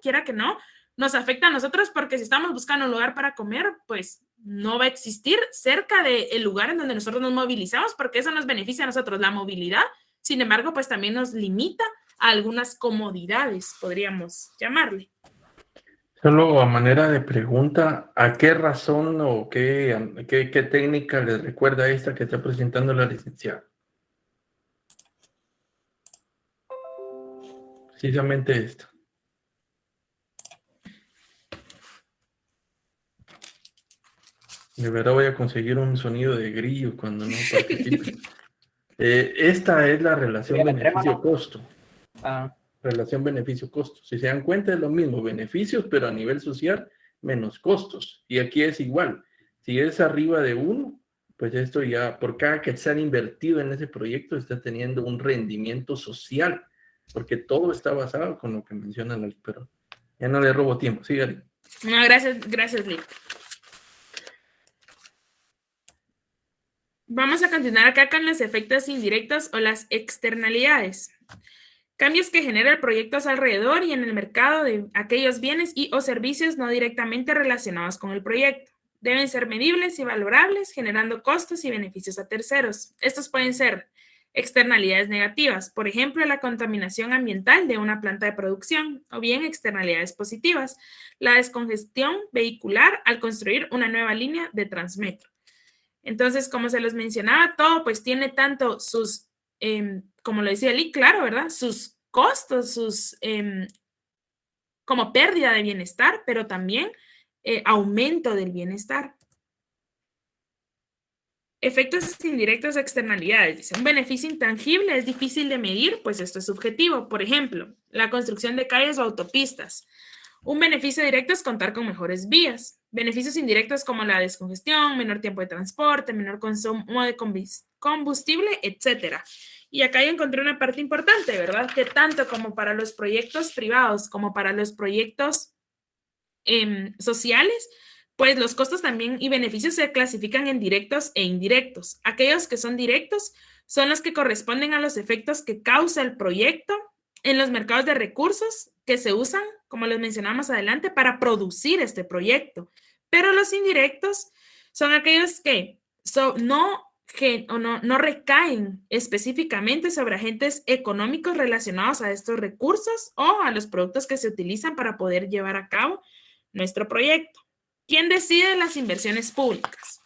quiera que no, nos afecta a nosotros porque si estamos buscando un lugar para comer, pues no va a existir cerca del lugar en donde nosotros nos movilizamos, porque eso nos beneficia a nosotros, la movilidad. Sin embargo, pues también nos limita a algunas comodidades, podríamos llamarle. Solo a manera de pregunta, ¿a qué razón o qué técnica les recuerda esta que está presentando la licenciada? Precisamente esto. De verdad voy a conseguir un sonido de grillo cuando no participe. Esta es la relación beneficio-costo. Relación beneficio-costo. Si se dan cuenta es lo mismo, beneficios, pero a nivel social menos costos. Y aquí es igual. Si es arriba de 1, pues esto ya, por cada que se han invertido en ese proyecto, está teniendo un rendimiento social, porque todo está basado con lo que mencionan, pero ya no le robo tiempo. Sígale. No, gracias, Lick. Vamos a continuar acá con los efectos indirectos o las externalidades. Cambios que genera el proyecto a su alrededor y en el mercado de aquellos bienes y o servicios no directamente relacionados con el proyecto. Deben ser medibles y valorables, generando costos y beneficios a terceros. Estos pueden ser externalidades negativas, por ejemplo, la contaminación ambiental de una planta de producción, o bien externalidades positivas, la descongestión vehicular al construir una nueva línea de Transmetro. Entonces, como se los mencionaba, todo pues tiene tanto sus, como lo decía Eli, claro, ¿verdad? Sus costos, como pérdida de bienestar, pero también aumento del bienestar. Efectos indirectos, externalidades. Dice, un beneficio intangible es difícil de medir, pues esto es subjetivo. Por ejemplo, la construcción de calles o autopistas. Un beneficio directo es contar con mejores vías. Beneficios indirectos como la descongestión, menor tiempo de transporte, menor consumo de combustible, etc. Y acá ya encontré una parte importante, ¿verdad? Que tanto como para los proyectos privados como para los proyectos sociales, pues los costos también y beneficios se clasifican en directos e indirectos. Aquellos que son directos son los que corresponden a los efectos que causa el proyecto en los mercados de recursos que se usan, como les mencionamos adelante, para producir este proyecto. Pero los indirectos son aquellos que no recaen específicamente sobre agentes económicos relacionados a estos recursos o a los productos que se utilizan para poder llevar a cabo nuestro proyecto. ¿Quién decide las inversiones públicas?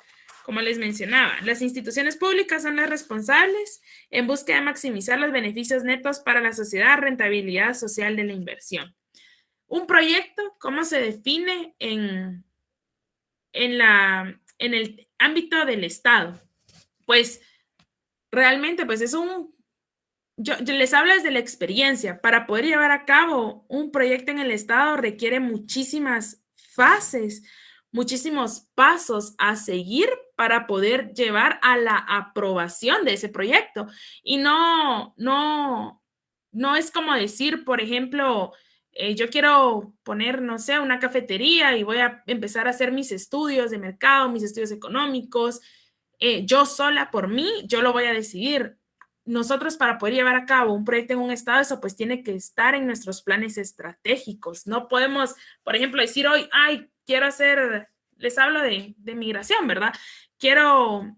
Como les mencionaba, las instituciones públicas son las responsables en búsqueda de maximizar los beneficios netos para la sociedad, rentabilidad social de la inversión. Un proyecto, ¿cómo se define en el ámbito del Estado? Pues realmente, pues es yo les hablo desde la experiencia. Para poder llevar a cabo un proyecto en el Estado requiere muchísimas fases, muchísimos pasos a seguir para poder llevar a la aprobación de ese proyecto. Y no es como decir, por ejemplo, yo quiero poner, no sé, una cafetería y voy a empezar a hacer mis estudios de mercado, mis estudios económicos. Yo sola por mí, yo lo voy a decidir. Nosotros, para poder llevar a cabo un proyecto en un estado, eso pues tiene que estar en nuestros planes estratégicos. No podemos, por ejemplo, decir hoy, ay, quiero hacer, les hablo de migración, ¿verdad? Quiero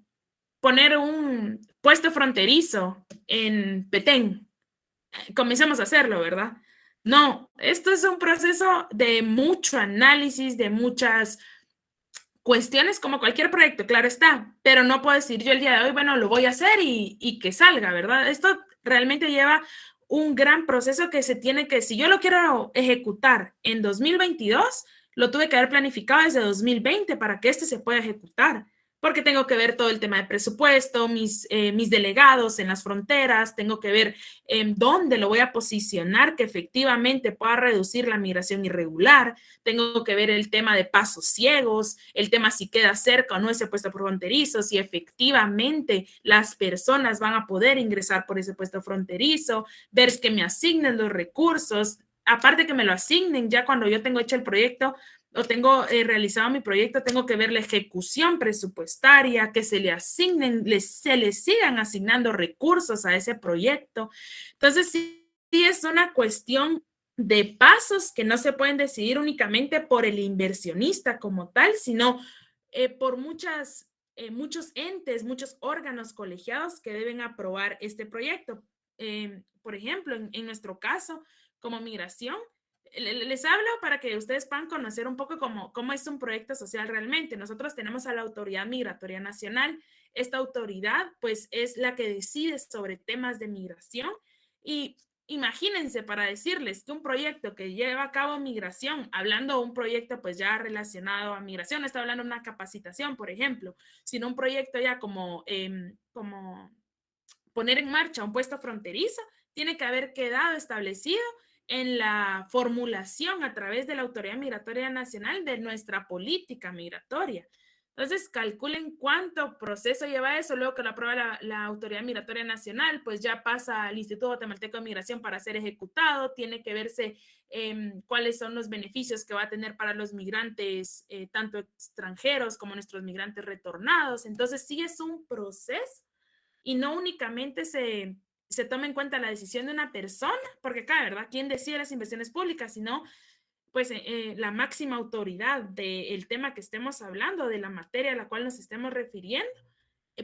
poner un puesto fronterizo en Petén. Comencemos a hacerlo, ¿verdad? No, esto es un proceso de mucho análisis, de muchas cuestiones, como cualquier proyecto, claro está, pero no puedo decir yo el día de hoy, bueno, lo voy a hacer y que salga, ¿verdad? Esto realmente lleva un gran proceso que se tiene que, si yo lo quiero ejecutar en 2022, lo tuve que haber planificado desde 2020 para que este se pueda ejecutar, porque tengo que ver todo el tema de presupuesto, mis delegados en las fronteras, tengo que ver dónde lo voy a posicionar que efectivamente pueda reducir la migración irregular, tengo que ver el tema de pasos ciegos, el tema si queda cerca o no ese puesto fronterizo, si efectivamente las personas van a poder ingresar por ese puesto fronterizo, ver que me asignen los recursos, aparte que me lo asignen ya cuando yo tengo hecho el proyecto o tengo realizado mi proyecto, tengo que ver la ejecución presupuestaria, que se le asignen, se le sigan asignando recursos a ese proyecto. Entonces, sí es una cuestión de pasos que no se pueden decidir únicamente por el inversionista como tal, sino por muchos entes, muchos órganos colegiados que deben aprobar este proyecto. Por ejemplo, en nuestro caso, como migración, les hablo para que ustedes puedan conocer un poco cómo es un proyecto social realmente. Nosotros tenemos a la Autoridad Migratoria Nacional. Esta autoridad, pues, es la que decide sobre temas de migración y imagínense, para decirles que un proyecto que lleva a cabo migración, hablando de un proyecto pues ya relacionado a migración, no está hablando de una capacitación, por ejemplo, sino un proyecto ya como poner en marcha un puesto fronterizo, tiene que haber quedado establecido en la formulación a través de la Autoridad Migratoria Nacional de nuestra política migratoria. Entonces, calculen cuánto proceso lleva eso. Luego que lo aprueba la Autoridad Migratoria Nacional, pues ya pasa al Instituto Guatemalteco de Migración para ser ejecutado. Tiene que verse cuáles son los beneficios que va a tener para los migrantes, tanto extranjeros como nuestros migrantes retornados. Entonces, sí es un proceso y no únicamente se toma en cuenta la decisión de una persona, porque acá, ¿verdad? ¿Quién decide las inversiones públicas? Sino pues la máxima autoridad del tema que estemos hablando, de la materia a la cual nos estemos refiriendo,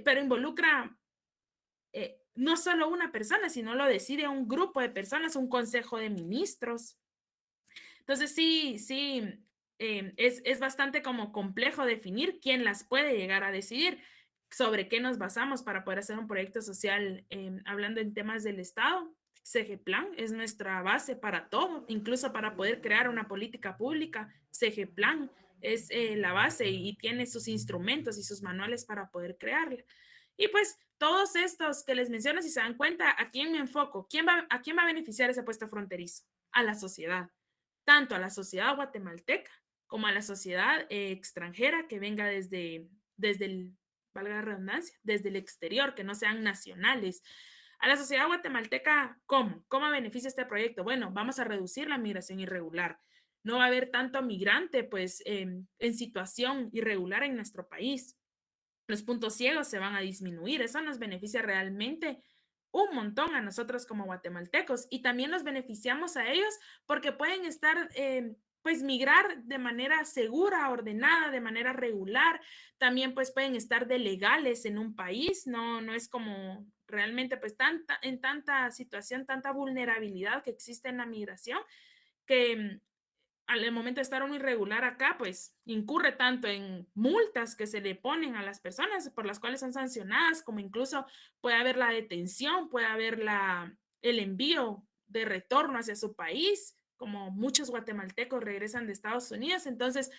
pero involucra no solo una persona, sino lo decide un grupo de personas, un consejo de ministros. Entonces sí, es bastante como complejo definir quién las puede llegar a decidir, sobre qué nos basamos para poder hacer un proyecto social, hablando en temas del Estado. CGPLAN es nuestra base para todo, incluso para poder crear una política pública. CGPLAN es la base y tiene sus instrumentos y sus manuales para poder crearla. Y pues todos estos que les menciono, si se dan cuenta, ¿a quién me enfoco? ¿A quién va a beneficiar ese puesto fronterizo? A la sociedad, tanto a la sociedad guatemalteca como a la sociedad extranjera que venga desde el, valga la redundancia, desde el exterior, que no sean nacionales. A la sociedad guatemalteca, ¿cómo? ¿Cómo beneficia este proyecto? Bueno, vamos a reducir la migración irregular. No va a haber tanto migrante, pues, en situación irregular en nuestro país. Los puntos ciegos se van a disminuir. Eso nos beneficia realmente un montón a nosotros como guatemaltecos y también los beneficiamos a ellos porque pueden estar, pues migrar de manera segura, ordenada, de manera regular. También pues pueden estar de legales en un país. No es como realmente pues en tanta situación, tanta vulnerabilidad que existe en la migración que al momento de estar uno irregular acá, pues incurre tanto en multas que se le ponen a las personas por las cuales son sancionadas, como incluso puede haber la detención, puede haber el envío de retorno hacia su país, como muchos guatemaltecos regresan de Estados Unidos, entonces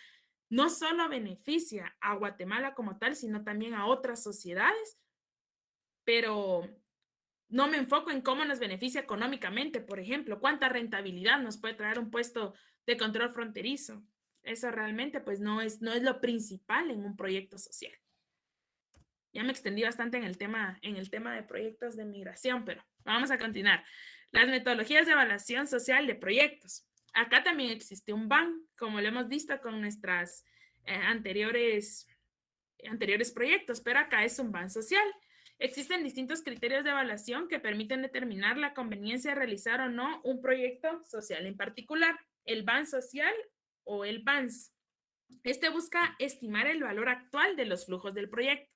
no solo beneficia a Guatemala como tal, sino también a otras sociedades, pero no me enfoco en cómo nos beneficia económicamente, por ejemplo, cuánta rentabilidad nos puede traer un puesto de control fronterizo. Eso realmente pues no es lo principal en un proyecto social. Ya me extendí bastante en el tema de proyectos de migración, pero vamos a continuar. Las metodologías de evaluación social de proyectos. Acá también existe un BAN, como lo hemos visto con nuestras anteriores proyectos, pero acá es un BAN social. Existen distintos criterios de evaluación que permiten determinar la conveniencia de realizar o no un proyecto social en particular. El BAN social o el BANS. Este busca estimar el valor actual de los flujos del proyecto.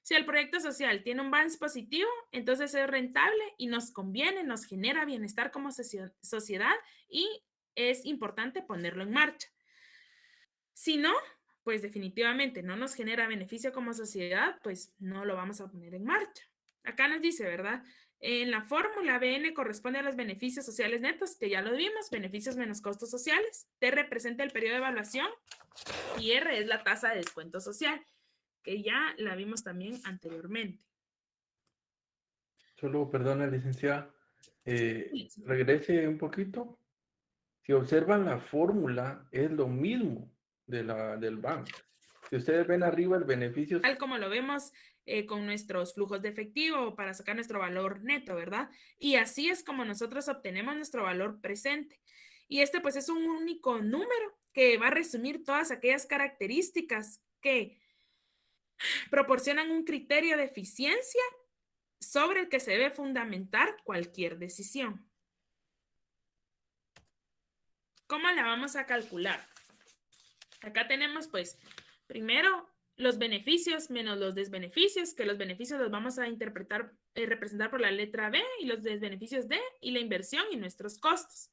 Si el proyecto social tiene un BANS positivo, entonces es rentable y nos conviene, nos genera bienestar como sociedad y es importante ponerlo en marcha. Si no, pues definitivamente no nos genera beneficio como sociedad, pues no lo vamos a poner en marcha. Acá nos dice, ¿verdad? En la fórmula, BN corresponde a los beneficios sociales netos, que ya lo vimos, beneficios menos costos sociales. T representa el periodo de evaluación y R es la tasa de descuento social, que ya la vimos también anteriormente. Solo, perdona, licenciada, regrese un poquito. Si observan la fórmula, es lo mismo del banco. Si ustedes ven arriba el beneficio... Tal como lo vemos con nuestros flujos de efectivo para sacar nuestro valor neto, ¿verdad? Y así es como nosotros obtenemos nuestro valor presente. Y este pues es un único número que va a resumir todas aquellas características que proporcionan un criterio de eficiencia sobre el que se debe fundamentar cualquier decisión. ¿Cómo la vamos a calcular? Acá tenemos, pues, primero los beneficios menos los desbeneficios, que los beneficios los vamos a representar por la letra B y los desbeneficios D, y la inversión y nuestros costos.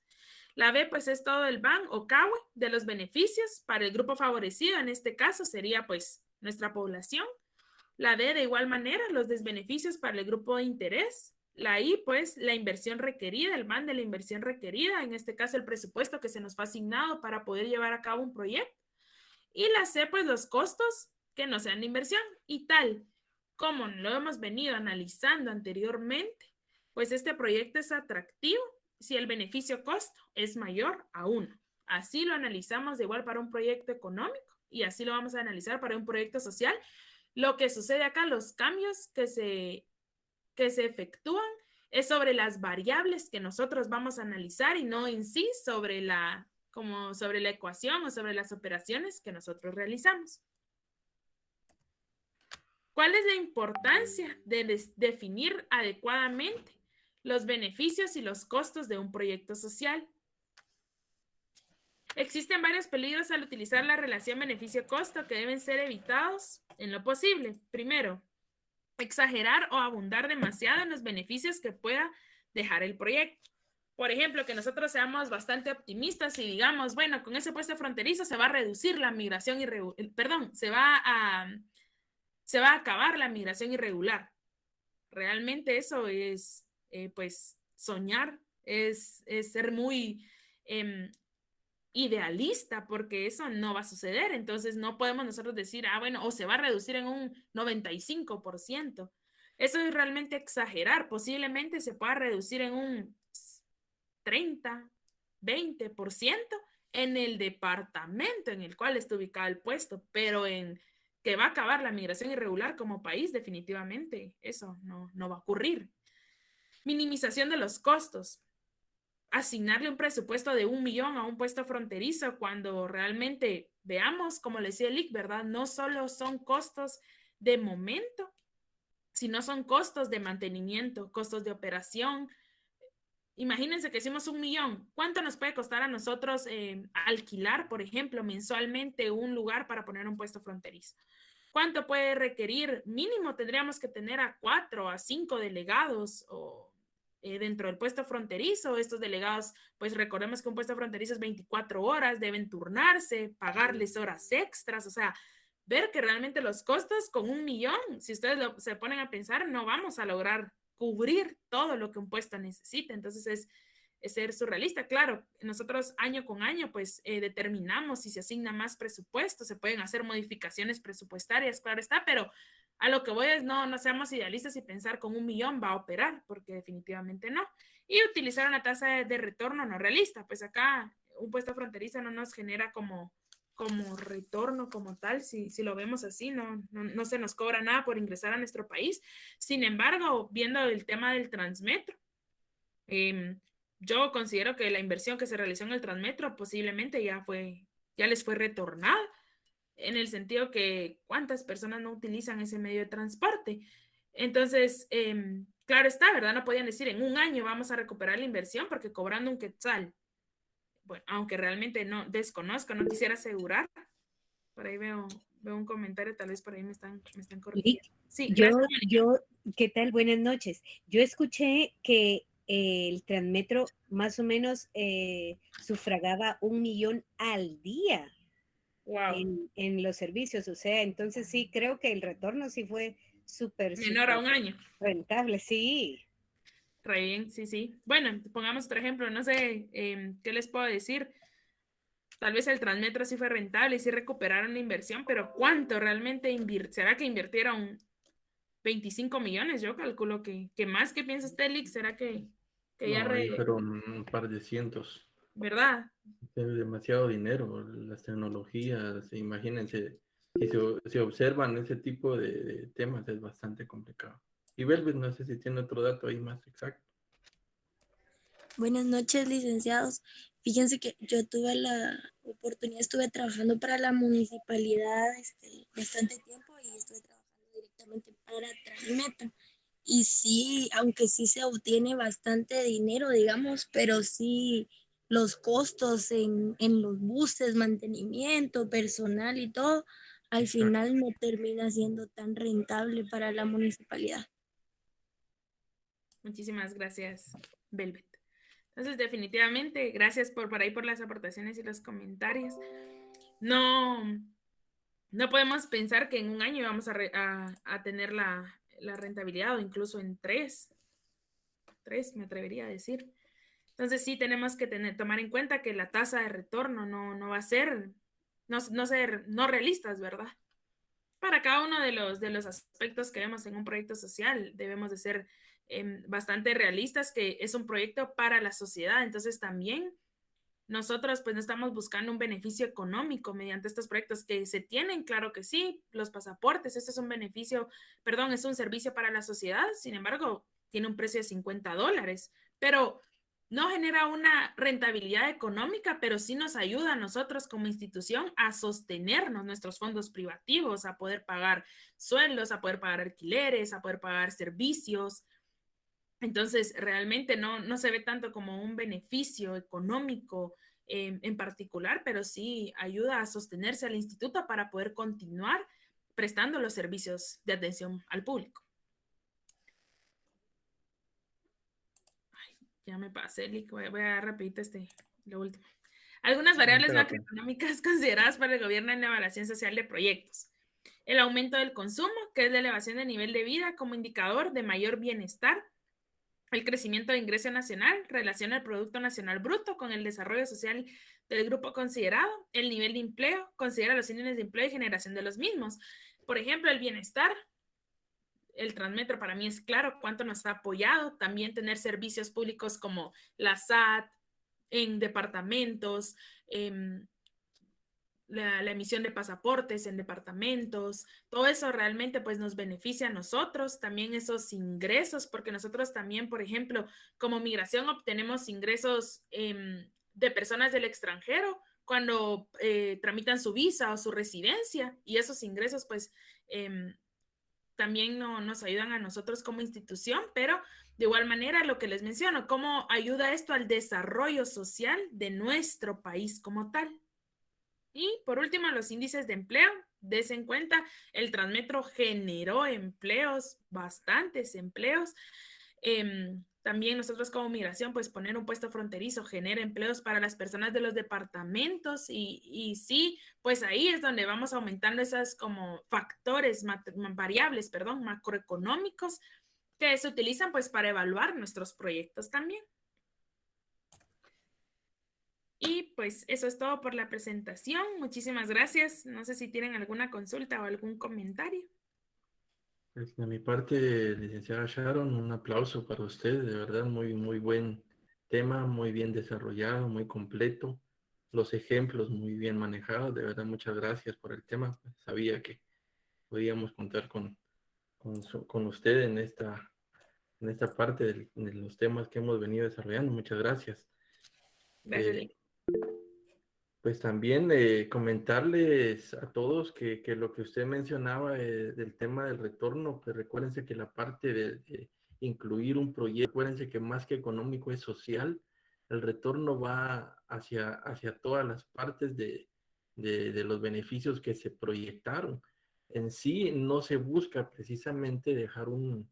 La B, pues, es todo el BAN o CAUE de los beneficios para el grupo favorecido. En este caso sería, pues, nuestra población. La D, de igual manera, los desbeneficios para el grupo de interés. La I, pues, la inversión requerida, el BAN de la inversión requerida, en este caso el presupuesto que se nos fue asignado para poder llevar a cabo un proyecto. Y la C, pues, los costos que no sean de inversión. Y tal como lo hemos venido analizando anteriormente, pues este proyecto es atractivo si el beneficio-costo es mayor a 1. Así lo analizamos de igual para un proyecto económico y así lo vamos a analizar para un proyecto social. Lo que sucede acá, los cambios que se efectúan es sobre las variables que nosotros vamos a analizar y no en sí sobre la ecuación o sobre las operaciones que nosotros realizamos. ¿Cuál es la importancia de definir adecuadamente los beneficios y los costos de un proyecto social? Existen varios peligros al utilizar la relación beneficio-costo que deben ser evitados en lo posible. Primero, exagerar o abundar demasiado en los beneficios que pueda dejar el proyecto. Por ejemplo, que nosotros seamos bastante optimistas y digamos, bueno, con ese puesto fronterizo se va a reducir la migración irregular, se va a acabar la migración irregular. Realmente eso es, pues, soñar, es ser muy idealista, porque eso no va a suceder. Entonces no podemos nosotros decir, bueno, o se va a reducir en un 95%. Eso es realmente exagerar. Posiblemente se pueda reducir en un 30, 20% en el departamento en el cual está ubicado el puesto, pero en que va a acabar la migración irregular como país, definitivamente eso no va a ocurrir. Minimización de los costos. Asignarle un presupuesto de 1 millón a un puesto fronterizo cuando realmente veamos, como le decía el IC, ¿verdad? No solo son costos de momento, sino son costos de mantenimiento, costos de operación. Imagínense que hicimos 1 millón. ¿Cuánto nos puede costar a nosotros alquilar, por ejemplo, mensualmente un lugar para poner un puesto fronterizo? ¿Cuánto puede requerir? Mínimo tendríamos que tener a 4 a 5 delegados o dentro del puesto fronterizo. Estos delegados, pues recordemos que un puesto fronterizo es 24 horas, deben turnarse, pagarles horas extras, o sea, ver que realmente los costos con 1 millón, si ustedes se ponen a pensar, no vamos a lograr cubrir todo lo que un puesto necesita. Entonces ser surrealista. Claro, nosotros año con año pues determinamos si se asigna más presupuesto, se pueden hacer modificaciones presupuestarias, claro está, pero a lo que voy es no seamos idealistas y pensar con 1 millón va a operar, porque definitivamente no. Y utilizar una tasa de retorno no realista, pues acá un puesto fronterizo no nos genera como retorno como tal, si lo vemos así, no se nos cobra nada por ingresar a nuestro país. Sin embargo, viendo el tema del Transmetro, yo considero que la inversión que se realizó en el Transmetro posiblemente ya les fue retornada, en el sentido que cuántas personas no utilizan ese medio de transporte. Entonces, claro está, ¿verdad? No podían decir en 1 año vamos a recuperar la inversión porque cobrando 1 quetzal. Bueno, aunque realmente no desconozco, no quisiera asegurar. Por ahí veo un comentario, tal vez por ahí me están corrigiendo. Sí, gracias. ¿Qué tal? Buenas noches. Yo escuché que el Transmetro más o menos sufragaba 1 millón al día. Wow. En los servicios, o sea, entonces sí, creo que el retorno sí fue súper Menor a 1 año. rentable, sí. Re bien, sí. Bueno, pongamos otro ejemplo, no sé, ¿qué les puedo decir? Tal vez el Transmetro sí fue rentable y sí recuperaron la inversión, pero ¿cuánto realmente ¿Será que invirtieron 25 millones? Yo calculo que más. ¿Qué piensa usted, Lick? ¿Será que ya No, ahí fueron un par de cientos. ¿Verdad? Es demasiado dinero, las tecnologías, imagínense, si observan ese tipo de temas es bastante complicado. Y Belvis, no sé si tiene otro dato ahí más exacto. Buenas noches, licenciados. Fíjense que yo tuve la oportunidad, estuve trabajando para la municipalidad bastante tiempo y estuve trabajando directamente para Transmetro. Y sí, aunque sí se obtiene bastante dinero, digamos, pero sí los costos en los buses, mantenimiento, personal y todo, al final no termina siendo tan rentable para la municipalidad. Muchísimas gracias, Velvet. Entonces, definitivamente, gracias por ahí por las aportaciones y los comentarios. No podemos pensar que en 1 año vamos a tener la rentabilidad o incluso en 3, me atrevería a decir. Entonces sí tenemos que tomar en cuenta que la tasa de retorno no va a ser, no realistas, ¿verdad? Para cada uno de los aspectos que vemos en un proyecto social, debemos de ser bastante realistas, que es un proyecto para la sociedad. Entonces también nosotros pues no estamos buscando un beneficio económico mediante estos proyectos que se tienen, claro que sí, los pasaportes, este es un beneficio, perdón, es un servicio para la sociedad, sin embargo, tiene un precio de $50, pero no genera una rentabilidad económica, pero sí nos ayuda a nosotros como institución a sostenernos nuestros fondos privativos, a poder pagar sueldos, a poder pagar alquileres, a poder pagar servicios. Entonces, realmente no se ve tanto como un beneficio económico en particular, pero sí ayuda a sostenerse al instituto para poder continuar prestando los servicios de atención al público. Ay, ya me pasé, Lick. Voy a repetir lo último. Algunas variables macroeconómicas consideradas por el gobierno en la evaluación social de proyectos. El aumento del consumo, que es la elevación del nivel de vida como indicador de mayor bienestar. El crecimiento de ingreso nacional relaciona el Producto Nacional Bruto con el desarrollo social del grupo considerado. El nivel de empleo considera los índices de empleo y generación de los mismos. Por ejemplo, el bienestar. El Transmetro para mí es claro cuánto nos ha apoyado. También tener servicios públicos como la SAT en departamentos, la emisión de pasaportes en departamentos, todo eso realmente pues nos beneficia a nosotros, también esos ingresos, porque nosotros también, por ejemplo, como migración obtenemos ingresos de personas del extranjero cuando tramitan su visa o su residencia, y esos ingresos pues también nos ayudan a nosotros como institución, pero de igual manera lo que les menciono, cómo ayuda esto al desarrollo social de nuestro país como tal. Y por último, los índices de empleo. Des en cuenta, el Transmetro generó empleos, bastantes empleos. También nosotros como migración, pues poner un puesto fronterizo genera empleos para las personas de los departamentos y sí, pues ahí es donde vamos aumentando esas como factores, variables, perdón, macroeconómicos que se utilizan pues para evaluar nuestros proyectos también. Y pues eso es todo por la presentación. Muchísimas gracias. No sé si tienen alguna consulta o algún comentario. Pues de mi parte, licenciada Sharon, un aplauso para usted, de verdad, muy buen tema, muy bien desarrollado, muy completo, los ejemplos muy bien manejados, de verdad, muchas gracias por el tema. Sabía que podíamos contar con usted en esta parte de los temas que hemos venido desarrollando. Muchas gracias. Gracias, Eh, Lic. Pues también comentarles a todos que lo que usted mencionaba del tema del retorno, pues recuérdense que la parte de incluir un proyecto, recuérdense que más que económico es social, el retorno va hacia todas las partes de los beneficios que se proyectaron. En sí no se busca precisamente dejar un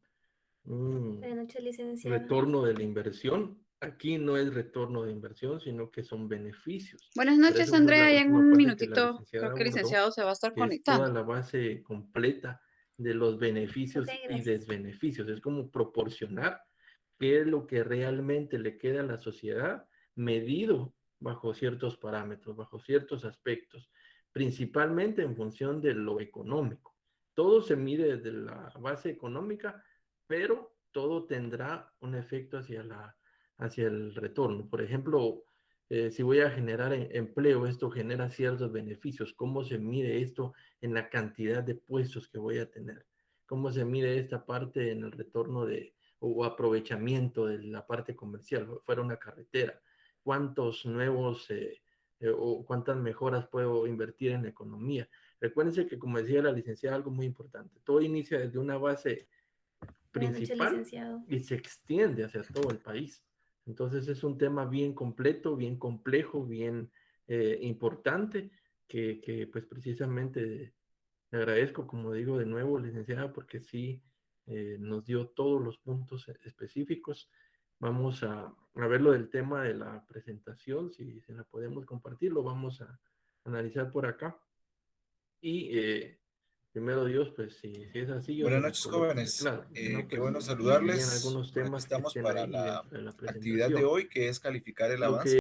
Buenas noches, licenciado. retorno de la inversión. Aquí no es retorno de inversión, sino que son beneficios. Buenas Por noches, eso fue la Andrea. Ya en última un parte que la minutito licenciada creo que el abordó, licenciado se va a estar que es toda conectando. la base completa de los beneficios Ok, y gracias. desbeneficios. Es como proporcionar qué es lo que realmente le queda a la sociedad medido bajo ciertos parámetros, bajo ciertos aspectos, principalmente en función de lo económico. Todo se mide desde la base económica, pero todo tendrá un efecto hacia el retorno. Por ejemplo, si voy a generar empleo, esto genera ciertos beneficios. ¿Cómo se mide esto en la cantidad de puestos que voy a tener? ¿Cómo se mide esta parte en el retorno o aprovechamiento de la parte comercial? Fuera una carretera. ¿Cuántos nuevos o cuántas mejoras puedo invertir en la economía? Recuérdense que, como decía la licenciada, algo muy importante. Todo inicia desde una base Buenas noches, principal licenciado. y se extiende hacia todo el país. Entonces es un tema bien completo, bien complejo, bien importante, pues precisamente le agradezco, como digo de nuevo, licenciada, porque sí nos dio todos los puntos específicos. Vamos a ver lo del tema de la presentación, si se la podemos compartir, lo vamos a analizar por acá. Y primero Dios, pues si es así, yo Buenas se la noches, coloco en jóvenes. claro. Si no, Qué pues bueno serían saludarles. algunos Por aquí temas que estamos estén para ahí la dentro de la actividad de presentación. hoy, que es calificar el Lo que avance